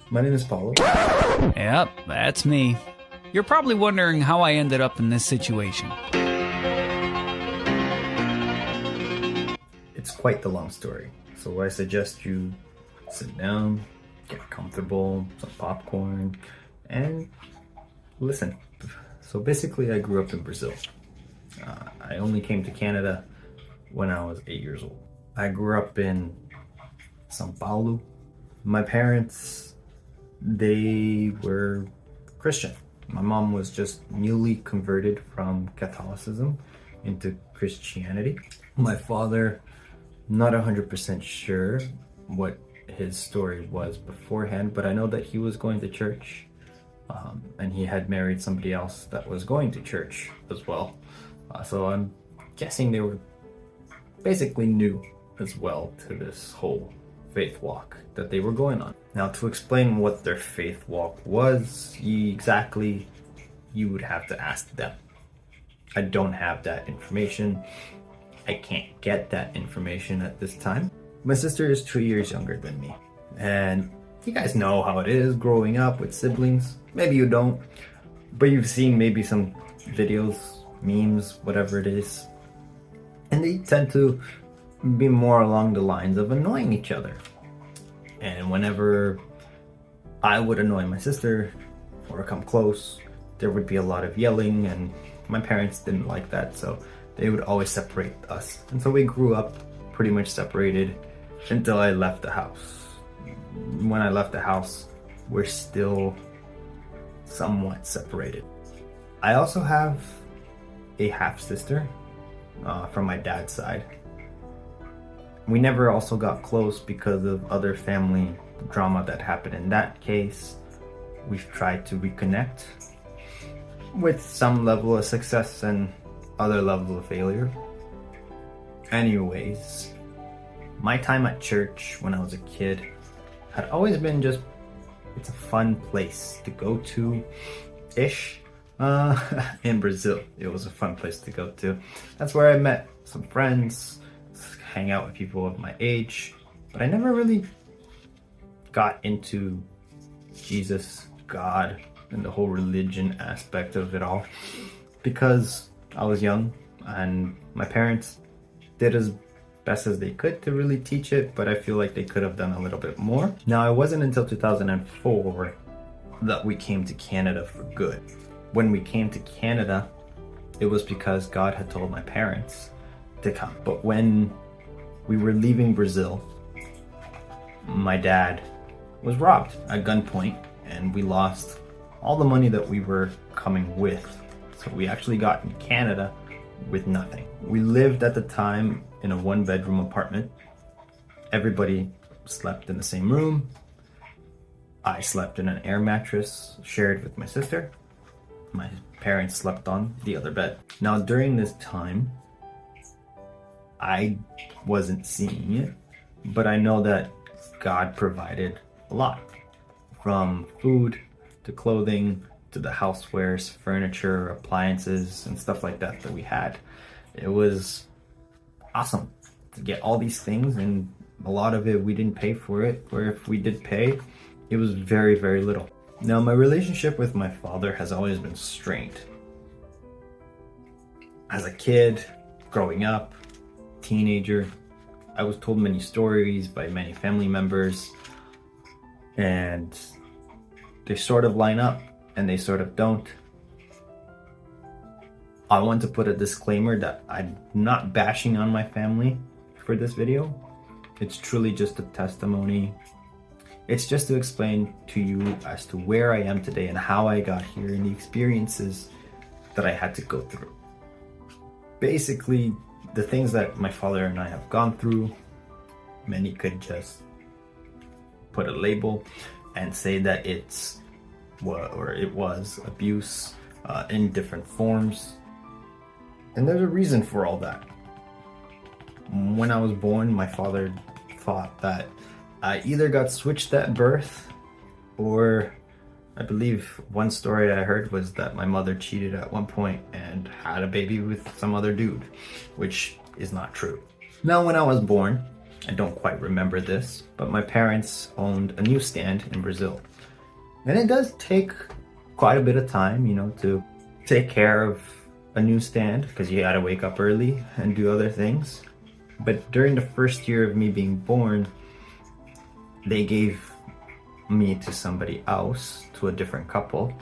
My name is Paulo. Yep, that's me. You're probably wondering how I ended up in this situation. It's quite the long story, so I suggest you sit down, get comfortable, some popcorn, and listen. So basically, I grew up in Brazil. I only came to Canada when I was 8 years old. I grew up in São Paulo. My parents, they were Christian. My mom was just newly converted from Catholicism into Christianity. My father, not 100% sure what his story was beforehand, but I know that he was going to church, and he had married somebody else that was going to church as well. So I'm guessing they were basically new as well to this whole faith walk that they were going on. Now, to explain what their faith walk was exactly, you would have to ask them. I don't have that information. I can't get that information at this time. My sister is 2 years younger than me, and you guys know how it is growing up with siblings. Maybe you don't, but you've seen maybe some videos, memes, whatever it is, and they tend to be more along the lines of annoying each other. And whenever I would annoy my sister or come close, there would be a lot of yelling, and my parents didn't like that, so they would always separate us. And so we grew up pretty much separated until I left the house. When I left the house, we're still somewhat separated. I also have a half sister from my dad's side. We never also got close because of other family drama that happened in that case. We've tried to reconnect with some level of success and other level of failure. Anyways, my time at church when I was a kid had always been just, it's a fun place to go to ish. In Brazil, it was a fun place to go to. That's where I met some friends, hang out with people of my age, but I never really got into Jesus, God, and the whole religion aspect of it all because I was young and my parents did as best as they could to really teach it, but I feel like they could have done a little bit more. Now, it wasn't until 2004 that we came to Canada for good. When we came to Canada, it was because God had told my parents to come. But when we were leaving Brazil, my dad was robbed at gunpoint and we lost all the money that we were coming with. So we actually got in Canada with nothing. We lived at the time in a 1-bedroom apartment. Everybody slept in the same room. I slept in an air mattress shared with my sister. My parents slept on the other bed. Now, during this time, I wasn't seeing it, but I know that God provided a lot, from food to clothing to the housewares, furniture, appliances, and stuff like that that we had. It was awesome to get all these things, and a lot of it we didn't pay for it, or if we did pay, it was very, very little. Now, my relationship with my father has always been strained. As a kid, growing up, teenager, I was told many stories by many family members, and they sort of line up and they sort of don't. I want to put a disclaimer that I'm not bashing on my family for this video. It's truly just a testimony. It's just to explain to you as to where I am today and how I got here and the experiences that I had to go through. Basically, the things that my father and I have gone through, many could just put a label and say that it was abuse in different forms. And there's a reason for all that. When I was born, my father thought that I either got switched at birth, or I believe one story I heard was that my mother cheated at one point and had a baby with some other dude, which is not true. Now, when I was born, I don't quite remember this, but my parents owned a newsstand in Brazil. And it does take quite a bit of time, to take care of a newsstand because you gotta wake up early and do other things. But during the first year of me being born, they gave me to somebody else, to a different couple,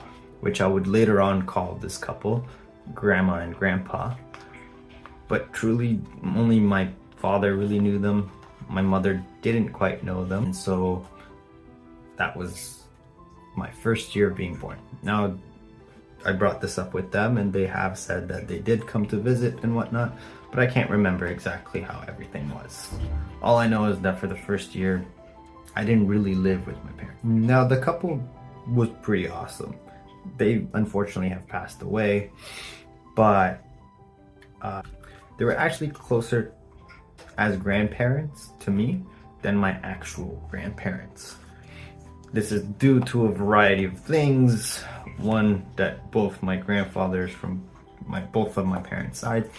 which I would later on call this couple Grandma and Grandpa. But truly, only my father really knew them. My mother didn't quite know them. And so that was my first year of being born. Now, I brought this up with them and they have said that they did come to visit and whatnot, but I can't remember exactly how everything was. All I know is that for the first year, I didn't really live with my parents. Now, the couple was pretty awesome. They unfortunately have passed away, but they were actually closer as grandparents to me than my actual grandparents. This is due to a variety of things. One, that both my grandfathers from both of my parents' side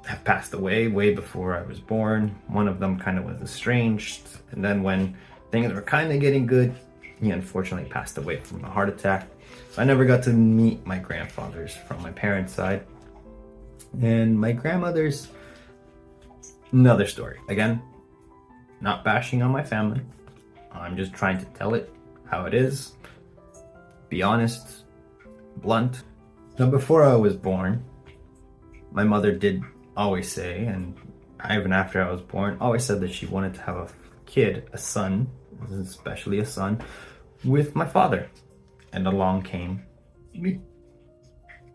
have passed away way before I was born. One of them kind of was estranged, and then when things were kind of getting good, he unfortunately passed away from a heart attack. So I never got to meet my grandfathers from my parents' side. And my grandmother's another story. Again, not bashing on my family. I'm just trying to tell it how it is. Be honest, blunt. Now, before I was born, my mother did always say, and even after I was born, always said that she wanted to have a kid, a son, especially a son, with my father. And along came me.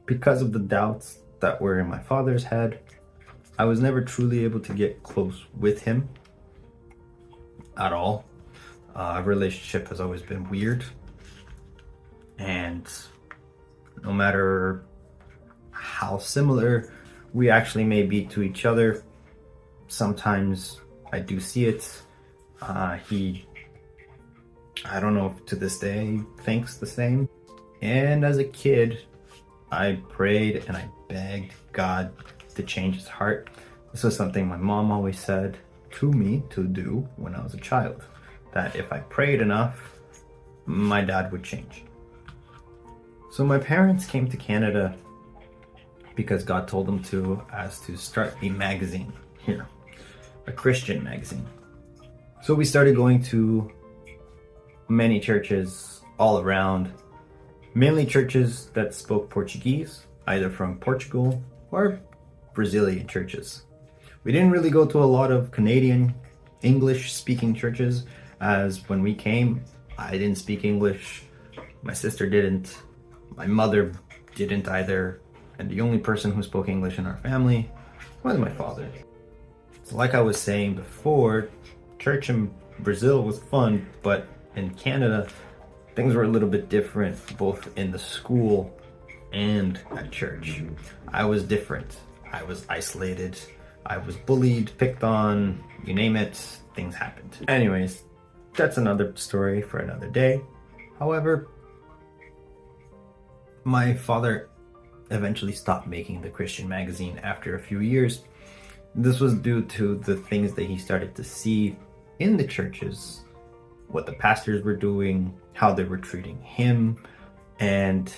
Because of the doubts that were in my father's head, I was never truly able to get close with him at all. Our relationship has always been weird. And no matter how similar we actually may be to each other, sometimes I do see it. I don't know if to this day thinks the same. And as a kid, I prayed and I begged God to change his heart. This was something my mom always said to me to do when I was a child, that if I prayed enough, my dad would change. So my parents came to Canada because God told them to, as to start a magazine here, a Christian magazine. So we started going to many churches all around, mainly churches that spoke Portuguese, either from Portugal or Brazilian churches. We didn't really go to a lot of Canadian English-speaking churches, as when we came, I didn't speak English, my sister didn't, my mother didn't either, and the only person who spoke English in our family was my father. So like I was saying before, church in Brazil was fun, but in Canada, things were a little bit different, both in the school and at church. I was different. I was isolated. I was bullied, picked on, you name it, things happened. Anyways, that's another story for another day. However, my father eventually stopped making the Christian magazine after a few years. This was due to the things that he started to see in the churches, what the pastors were doing, how they were treating him, and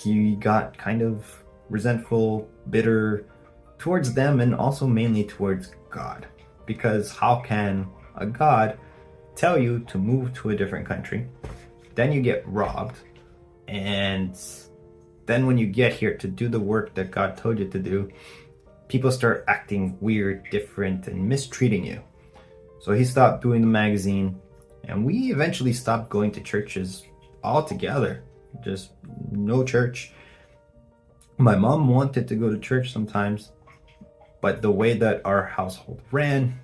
he got kind of resentful, bitter towards them, and also mainly towards God. Because how can a God tell you to move to a different country, then you get robbed, and then when you get here to do the work that God told you to do, people start acting weird, different, and mistreating you. So he stopped doing the magazine, and we eventually stopped going to churches altogether. Just no church. My mom wanted to go to church sometimes, but the way that our household ran,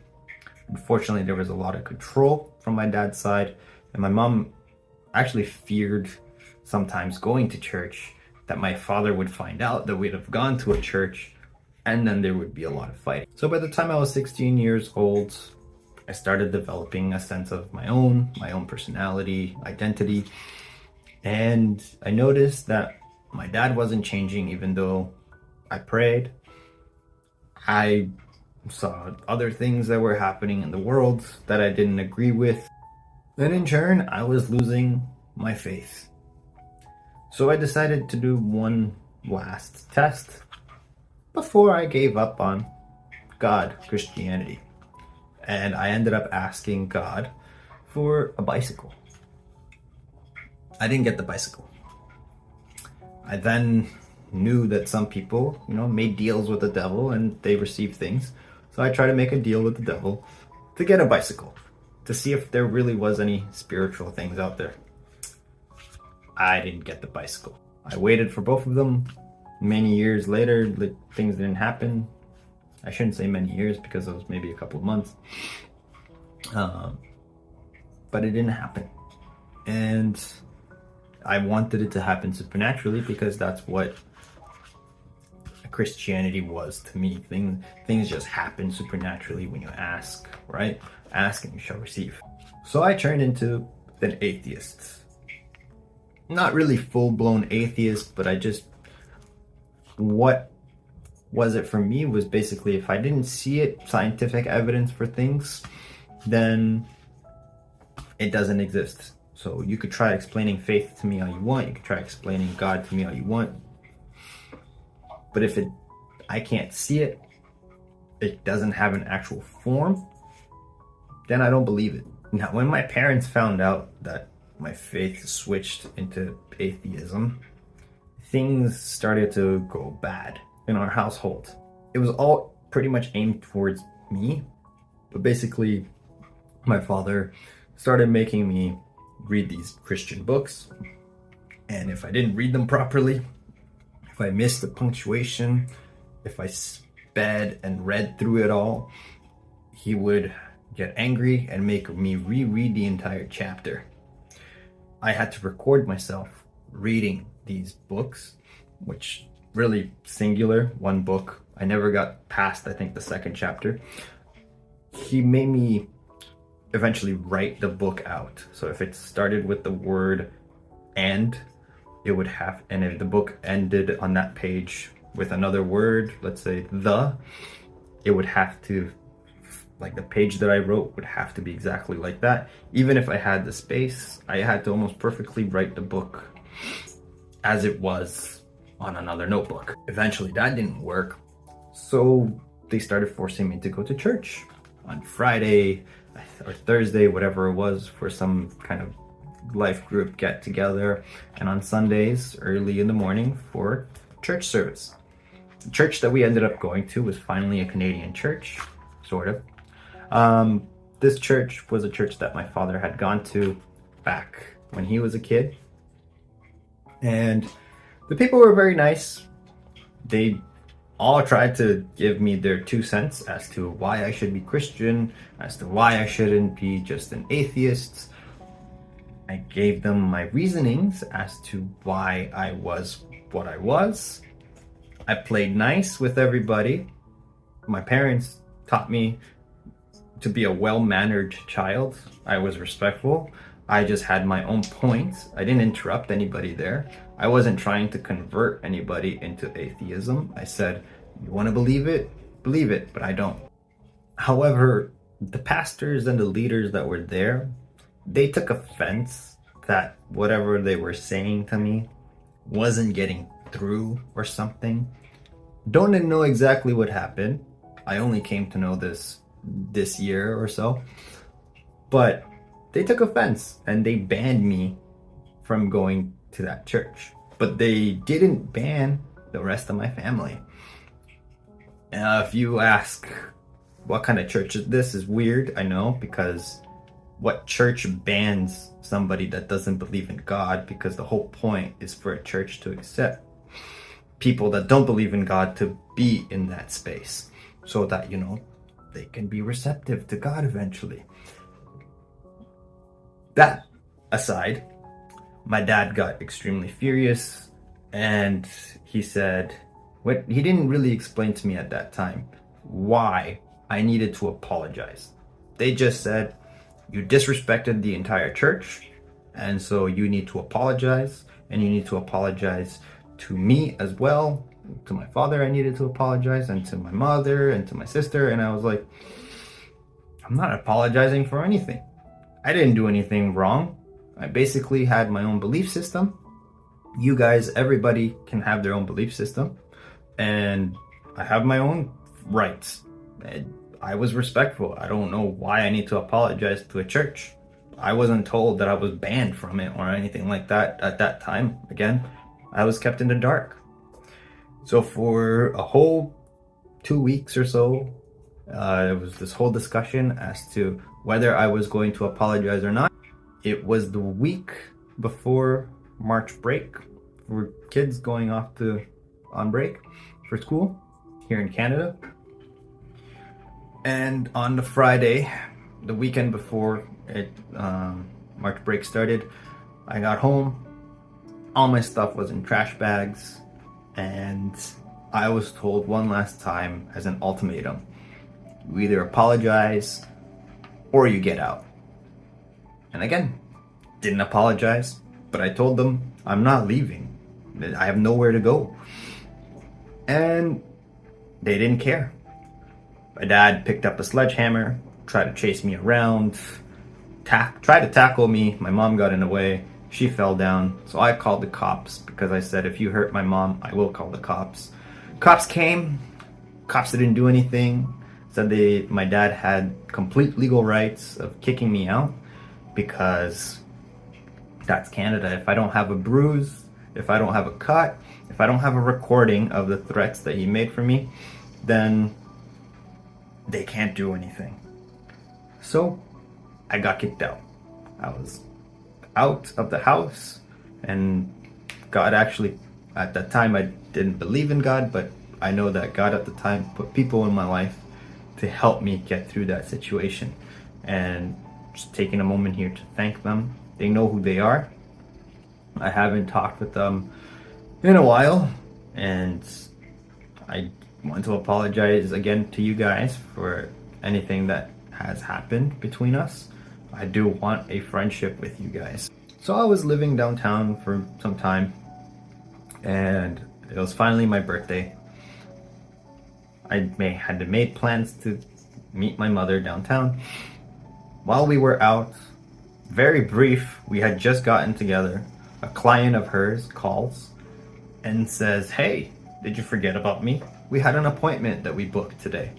unfortunately, there was a lot of control from my dad's side, and my mom actually feared sometimes going to church that my father would find out that we'd have gone to a church, and then there would be a lot of fighting. So by the time I was 16 years old, I started developing a sense of my own personality, identity, and I noticed that my dad wasn't changing even though I prayed. I saw other things that were happening in the world that I didn't agree with. And in turn, I was losing my faith. So I decided to do one last test before I gave up on God, Christianity. And I ended up asking God for a bicycle. I didn't get the bicycle. I then knew that some people, made deals with the devil and they received things. So I tried to make a deal with the devil to get a bicycle, to see if there really was any spiritual things out there. I didn't get the bicycle. I waited for both of them. Many years later, things didn't happen. I shouldn't say many years because it was maybe a couple of months. But it didn't happen. And I wanted it to happen supernaturally because that's what Christianity was to me. Things just happen supernaturally when you ask, right? Ask and you shall receive. So I turned into an atheist. Not really full-blown atheist, but what was it for me was basically if I didn't see it, scientific evidence for things, then it doesn't exist. So you could try explaining faith to me all you want. You could try explaining God to me all you want. But if I can't see it, it doesn't have an actual form, then I don't believe it. Now, when my parents found out that my faith switched into atheism, things started to go bad in our household. It was all pretty much aimed towards me, but basically my father started making me read these Christian books, and if I didn't read them properly, if I missed the punctuation, if I sped and read through it all, he would get angry and make me reread the entire chapter. I had to record myself reading these books, which really singular, one book. I never got past, I think, the second chapter. He made me eventually write the book out. So if it started with the word and, it would have, and if the book ended on that page with another word, let's say the, it would have to, like the page that I wrote would have to be exactly like that. Even if I had the space, I had to almost perfectly write the book as it was on another notebook. Eventually that didn't work. So they started forcing me to go to church on Friday or Thursday, whatever it was, for some kind of life group get together, and on Sundays early in the morning for church service. The church that we ended up going to was finally a Canadian church, sort of. This church was a church that my father had gone to back when he was a kid, and the people were very nice. They all tried to give me their 2 cents as to why I should be Christian, as to why I shouldn't be just an atheist. I gave them my reasonings as to why I was what I was. I played nice with everybody. My parents taught me to be a well-mannered child. I was respectful. I just had my own points. I didn't interrupt anybody there. I wasn't trying to convert anybody into atheism. I said, you want to believe it, but I don't. However, the pastors and the leaders that were there, they took offense that whatever they were saying to me wasn't getting through or something. Don't know exactly what happened. I only came to know this year or so. But they took offense and they banned me from going to that church. But they didn't ban the rest of my family. If you ask what kind of church is this, is weird, I know, because what church bans somebody that doesn't believe in God? Because the whole point is for a church to accept people that don't believe in God to be in that space, so that, they can be receptive to God eventually. That aside, my dad got extremely furious, and he said, he didn't really explain to me at that time why I needed to apologize. They just said, you disrespected the entire church, and so you need to apologize, and you need to apologize to me as well, to my father I needed to apologize, and to my mother, and to my sister, and I was like, I'm not apologizing for anything. I didn't do anything wrong. I basically had my own belief system. You guys, everybody can have their own belief system, and I have my own rights. And I was respectful. I don't know why I need to apologize to a church. I wasn't told that I was banned from it or anything like that at that time. Again, I was kept in the dark. So for a whole 2 weeks or so, there was this whole discussion as to whether I was going to apologize or not. It was the week before March break, for kids going off on break for school here in Canada. And on the Friday, the weekend before March break started, I got home. All my stuff was in trash bags, and I was told one last time as an ultimatum: you either apologize or you get out. And again, didn't apologize, but I told them I'm not leaving. I have nowhere to go. And they didn't care. My dad picked up a sledgehammer, tried to chase me around, tried to tackle me. My mom got in the way. She fell down. So I called the cops because I said, if you hurt my mom, I will call the cops. Cops came. Cops didn't do anything. Said my dad had complete legal rights of kicking me out because that's Canada. If I don't have a bruise, if I don't have a cut, if I don't have a recording of the threats that he made for me, then they can't do anything. So I got kicked out. I was out of the house, and God actually, at that time, I didn't believe in God, but I know that God at the time put people in my life to help me get through that situation. And just taking a moment here to thank them. They know who they are. I haven't talked with them in a while, and I want to apologize again to you guys for anything that has happened between us. I do want a friendship with you guys. So I was living downtown for some time, and it was finally my birthday. I had made plans to meet my mother downtown. While we were out, very brief, we had just gotten together. A client of hers calls and says, "Hey, did you forget about me? We had an appointment that we booked today."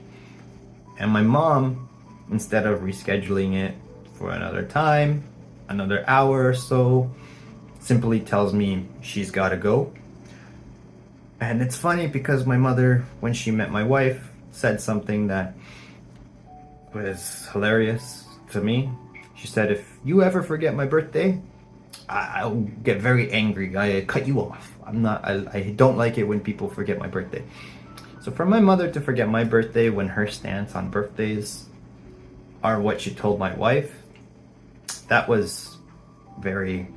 And my mom, instead of rescheduling it for another time, another hour or so, simply tells me she's gotta go. And it's funny because my mother, when she met my wife, said something that was hilarious to me. She said, "If you ever forget my birthday, I'll get very angry. I cut you off. I don't like it when people forget my birthday." So for my mother to forget my birthday when her stance on birthdays are what she told my wife, that was very...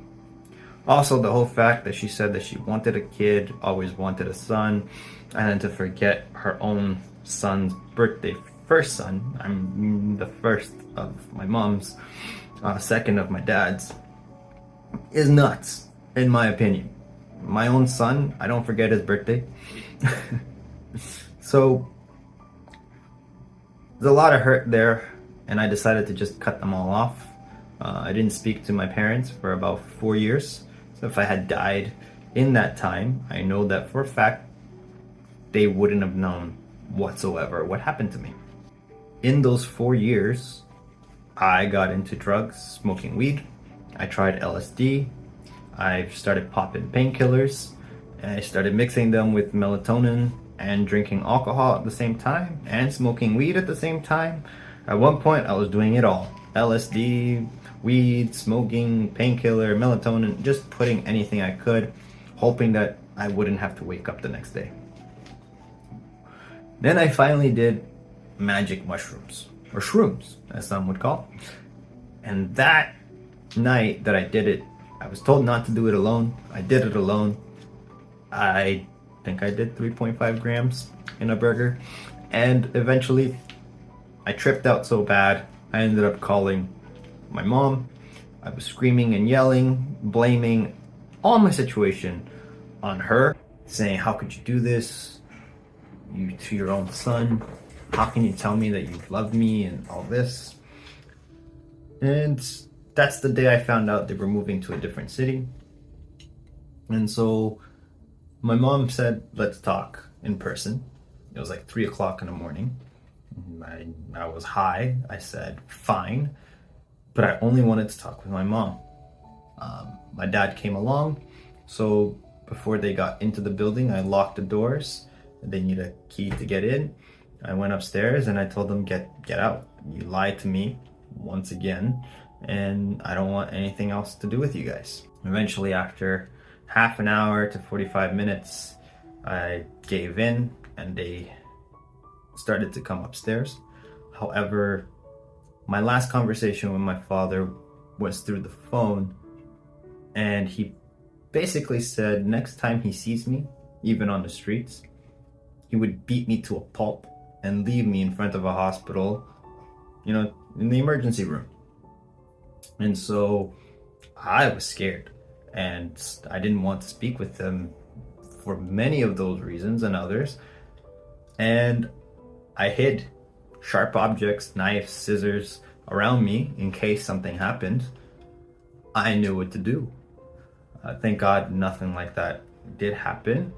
Also, the whole fact that she said that she wanted a kid, always wanted a son, and then to forget her own son's birthday, first son, I'm the first of my mom's, second of my dad's, is nuts, in my opinion. My own son, I don't forget his birthday. So, there's a lot of hurt there, and I decided to just cut them all off. I didn't speak to my parents for about 4 years. So if I had died in that time, I know that for a fact they wouldn't have known whatsoever what happened to me. In those 4 years, I got into drugs, smoking weed. I tried LSD. I started popping painkillers. I started mixing them with melatonin and drinking alcohol at the same time and smoking weed at the same time. At one point, I was doing it all. LSD, weed, smoking, painkiller, melatonin, just putting anything I could, hoping that I wouldn't have to wake up the next day. Then I finally did magic mushrooms, or shrooms, as some would call. And that night that I did it, I was told not to do it alone. I did it alone. I think I did 3.5 grams in a burger. And eventually, I tripped out so bad, I ended up calling my mom. I was screaming and yelling, blaming all my situation on her. saying, "How could you do this? You to your own son? How can you tell me that you love me and all this?" And that's the day I found out they were moving to a different city. And so my mom said, "Let's talk in person." It was like 3 o'clock in the morning. I was high. I said, "Fine," but I only wanted to talk with my mom. My dad came along, so before they got into the building, I locked the doors. They need a key to get in. I went upstairs and I told them, get out. You lied to me once again, and I don't want anything else to do with you guys." Eventually, after half an hour to 45 minutes, I gave in and they started to come upstairs. However, my last conversation with my father was through the phone, and he basically said next time he sees me, even on the streets, he would beat me to a pulp and leave me in front of a hospital, in the emergency room. And so I was scared, and I didn't want to speak with him for many of those reasons and others. And I hid sharp objects, knives, scissors around me in case something happened. I knew what to do. Thank God nothing like that did happen.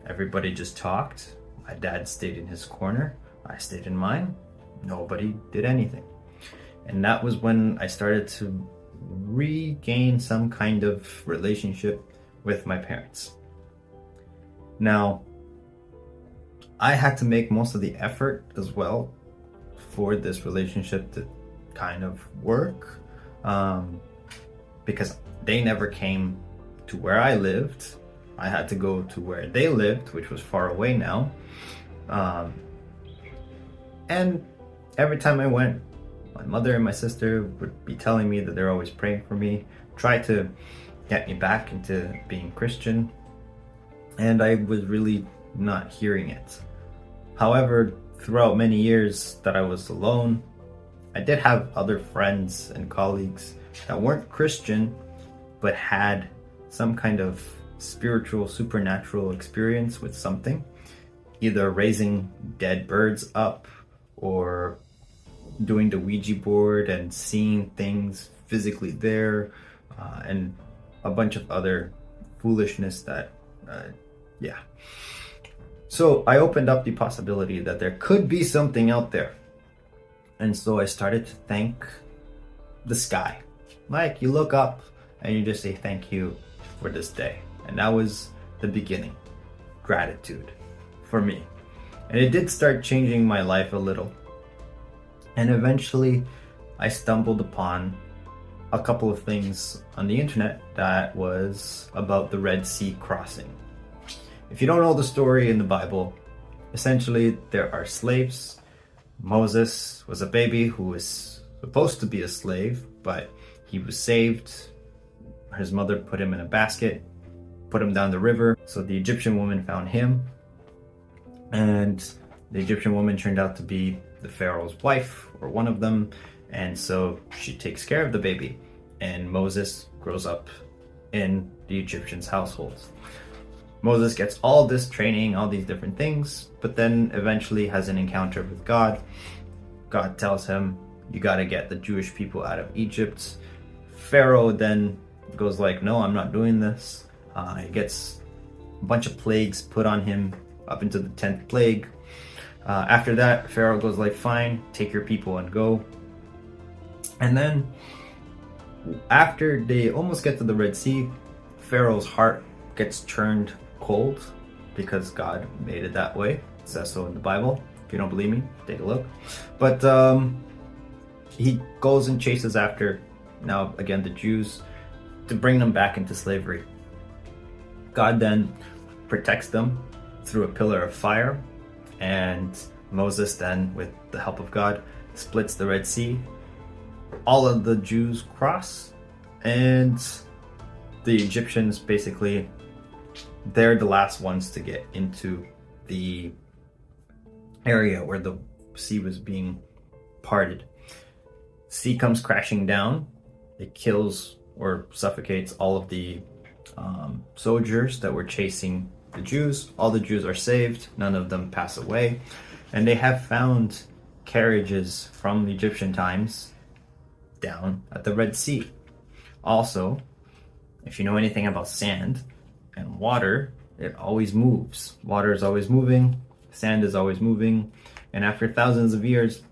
Everybody just talked. My dad stayed in his corner. I stayed in mine. Nobody did anything. And that was when I started to regain some kind of relationship with my parents. Now, I had to make most of the effort as well for this relationship to kind of work, because they never came to where I lived. I had to go to where they lived, which was far away now. And every time I went, my mother and my sister would be telling me that they're always praying for me, try to get me back into being Christian. And I was really not hearing it. However, throughout many years that I was alone, I did have other friends and colleagues that weren't Christian, but had some kind of spiritual, supernatural experience with something, either raising dead birds up or doing the Ouija board and seeing things physically there, and a bunch of other foolishness that, So I opened up the possibility that there could be something out there. And so I started to thank the sky. Like, you look up and you just say thank you for this day. And that was the beginning. Gratitude for me. And it did start changing my life a little. And eventually I stumbled upon a couple of things on the internet that was about the Red Sea crossing. If you don't know the story in the Bible, essentially there are slaves. Moses was a baby who was supposed to be a slave, but he was saved. His mother put him in a basket, put him down the river. So the Egyptian woman found him, and the Egyptian woman turned out to be the Pharaoh's wife, or one of them, and so she takes care of the baby, and Moses grows up in the Egyptian's household. Moses gets all this training, all these different things, but then eventually has an encounter with God. God tells him, you got to get the Jewish people out of Egypt. Pharaoh then goes like, no, I'm not doing this. He gets a bunch of plagues put on him up into the 10th plague. After that, Pharaoh goes like, fine, take your people and go. And then after they almost get to the Red Sea, Pharaoh's heart gets turned cold because God made it that way. It says so in the Bible. If you don't believe me, take a look. But he goes and chases after, now again, the Jews, to bring them back into slavery. God then protects them through a pillar of fire, and Moses then, with the help of God, splits the Red Sea. All of the Jews cross, and the Egyptians basically, they're the last ones to get into the area where the sea was being parted. Sea comes crashing down. It kills or suffocates all of the soldiers that were chasing the Jews. All the Jews are saved. None of them pass away. And they have found carriages from the Egyptian times down at the Red Sea. Also, if you know anything about sand and water, it always moves. Water is always moving. Sand is always moving. And after thousands of years,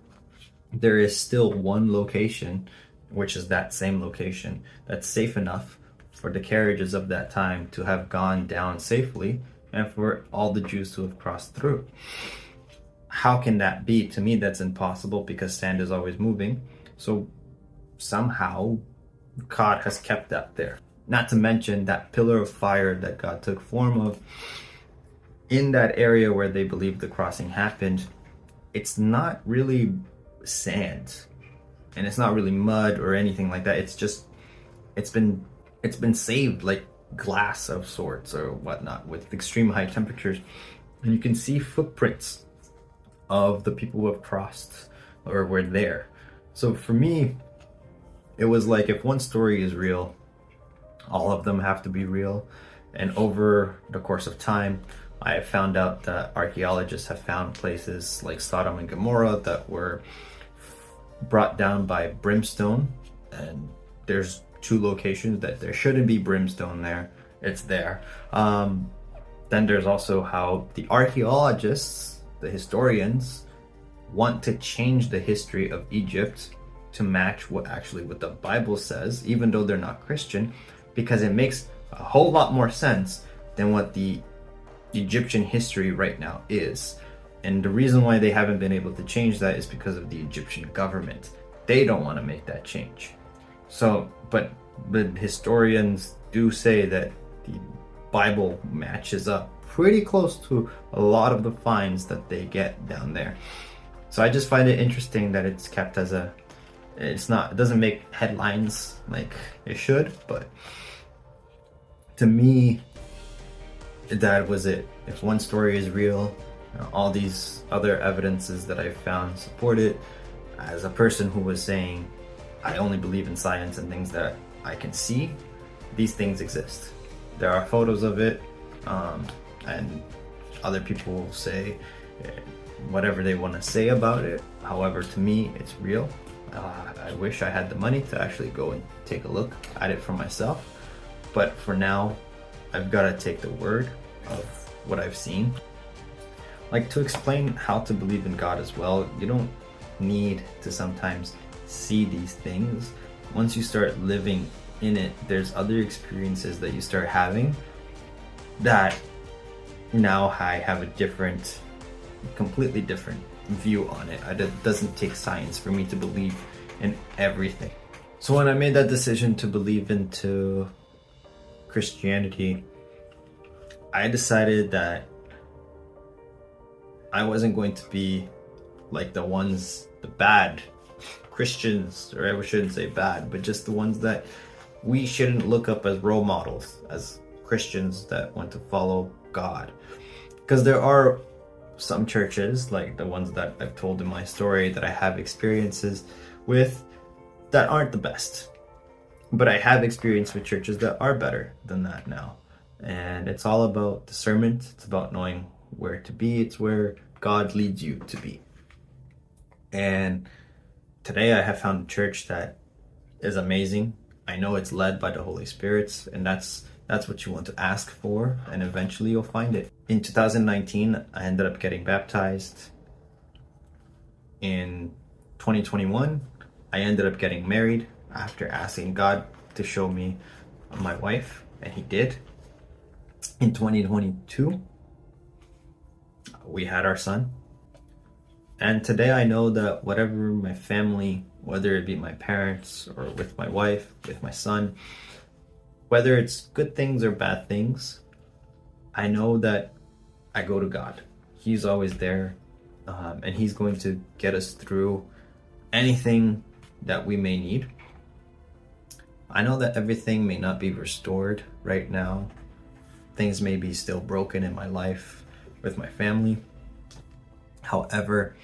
there is still one location, which is that same location, that's safe enough for the carriages of that time to have gone down safely and for all the Jews to have crossed through. How can that be? To me, that's impossible because sand is always moving. So somehow God has kept that there. Not to mention that pillar of fire that God took form of in that area where they believe the crossing happened. It's not really sand and it's not really mud or anything like that. It's been saved like glass of sorts or whatnot with extreme high temperatures, and you can see footprints of the people who have crossed or were there. So for me, it was like, if one story is real, all of them have to be real. And over the course of time, I have found out that archaeologists have found places like Sodom and Gomorrah that were brought down by brimstone, and there's 2 locations that there shouldn't be brimstone there. It's there. Then there's also how the archaeologists, the historians, want to change the history of Egypt to match what the Bible says, even though they're not Christian, because it makes a whole lot more sense than what the Egyptian history right now is. And the reason why they haven't been able to change that is because of the Egyptian government. They don't want to make that change. So, but historians do say that the Bible matches up pretty close to a lot of the finds that they get down there. So I just find it interesting that it's kept as it doesn't make headlines like it should, but to me, that was it. If one story is real, all these other evidences that I found support it. As a person who was saying, I only believe in science and things that I can see, these things exist. There are photos of it, and other people will say whatever they want to say about it. However, to me, it's real. I wish I had the money to actually go and take a look at it for myself. But for now, I've got to take the word of what I've seen. Like, to explain how to believe in God as well, you don't need to sometimes see these things. Once you start living in it, there's other experiences that you start having that now I have a completely different view on it. It doesn't take science for me to believe in everything. So when I made that decision to believe into Christianity, I decided that I wasn't going to be like the bad Christians, or I shouldn't say bad, but just the ones that we shouldn't look up as role models, as Christians that want to follow God. Because there are some churches, like the ones that I've told in my story, that I have experiences with that aren't the best. But I have experience with churches that are better than that now. And it's all about discernment. It's about knowing where to be. It's where God leads you to be. And today I have found a church that is amazing. I know it's led by the Holy Spirit, and that's what you want to ask for, and eventually you'll find it. In 2019, I ended up getting baptized. In 2021, I ended up getting married after asking God to show me my wife, and he did. In 2022, we had our son. And today I know that whatever my family, whether it be my parents or with my wife, with my son, whether it's good things or bad things, I know that I go to God. He's always there, and he's going to get us through anything that we may need. I know that everything may not be restored right now. Things may be still broken in my life with my family. However,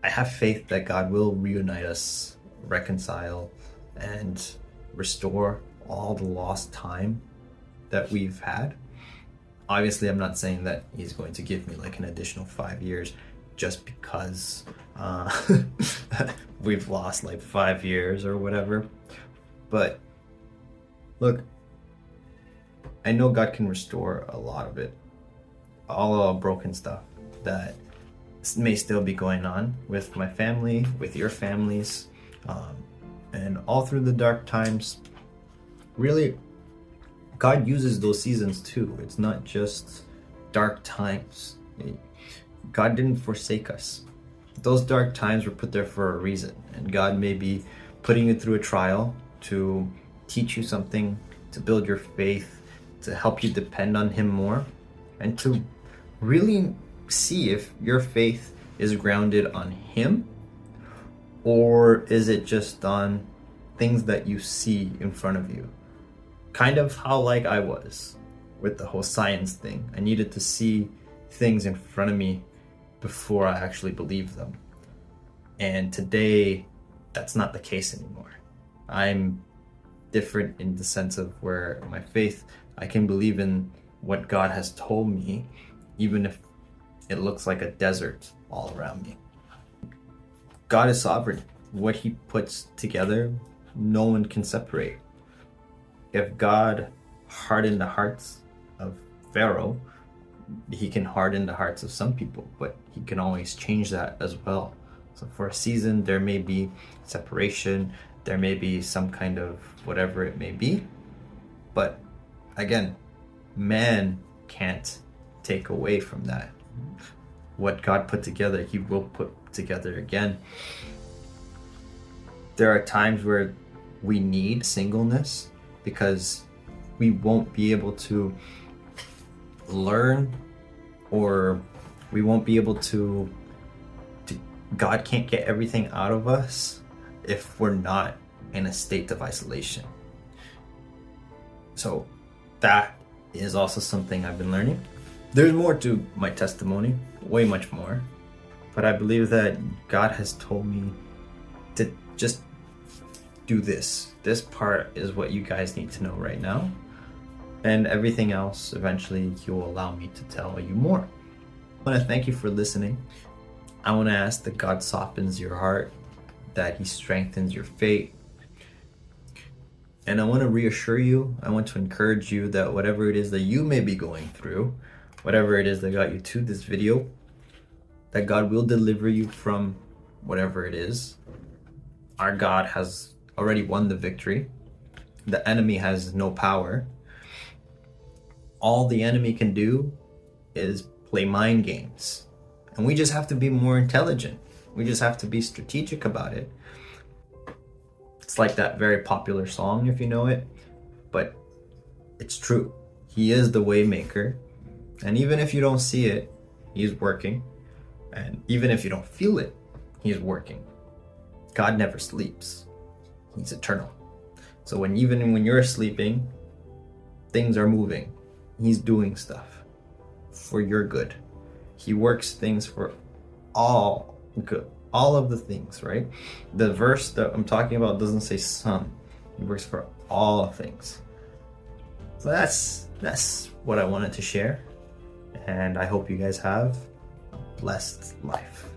I have faith that God will reunite us, reconcile, and restore all the lost time that we've had. Obviously, I'm not saying that he's going to give me like an additional 5 years just because we've lost like 5 years or whatever. But look, I know God can restore a lot of it, all broken stuff that may still be going on with my family, with your families, and all through the dark times. Really, God uses those seasons too. It's not just dark times. God didn't forsake us. Those dark times were put there for a reason, and God may be putting you through a trial to teach you something, to build your faith, to help you depend on Him more, and to really see if your faith is grounded on Him, or is it just on things that you see in front of you. Kind of how like I was with the whole science thing. I needed to see things in front of me before I actually believed them. And today, that's not the case anymore. I'm different in the sense of where my faith, I can believe in what God has told me, even if it looks like a desert all around me. God is sovereign. What He puts together, no one can separate. If God hardened the hearts of Pharaoh, He can harden the hearts of some people, but He can always change that as well. So for a season, there may be separation, there may be some kind of whatever it may be, but again, man can't take away from that. What God put together, He will put together again. There are times where we need singleness because we won't be able to learn, or we won't be able to God can't get everything out of us if we're not in a state of isolation. So that is also something I've been learning. There's more to my testimony, way much more, but I believe that God has told me to just do this. This part is what you guys need to know right now, and everything else eventually He will allow me to tell you more. I want to thank you for listening. I want to ask that God softens your heart, that He strengthens your faith. And I want to reassure you, I want to encourage you that whatever it is that you may be going through, whatever it is that got you to this video, that God will deliver you from whatever it is. Our God has already won the victory. The enemy has no power. All the enemy can do is play mind games. And we just have to be more intelligent. We just have to be strategic about it. It's like that very popular song, if you know it, but it's true. He is the way maker. And even if you don't see it, He's working. And even if you don't feel it, He's working. God never sleeps. He's eternal. So even when you're sleeping, things are moving. He's doing stuff for your good. He works things for all good, all of the things, right? The verse that I'm talking about doesn't say some. He works for all things. So that's what I wanted to share. And I hope you guys have a blessed life.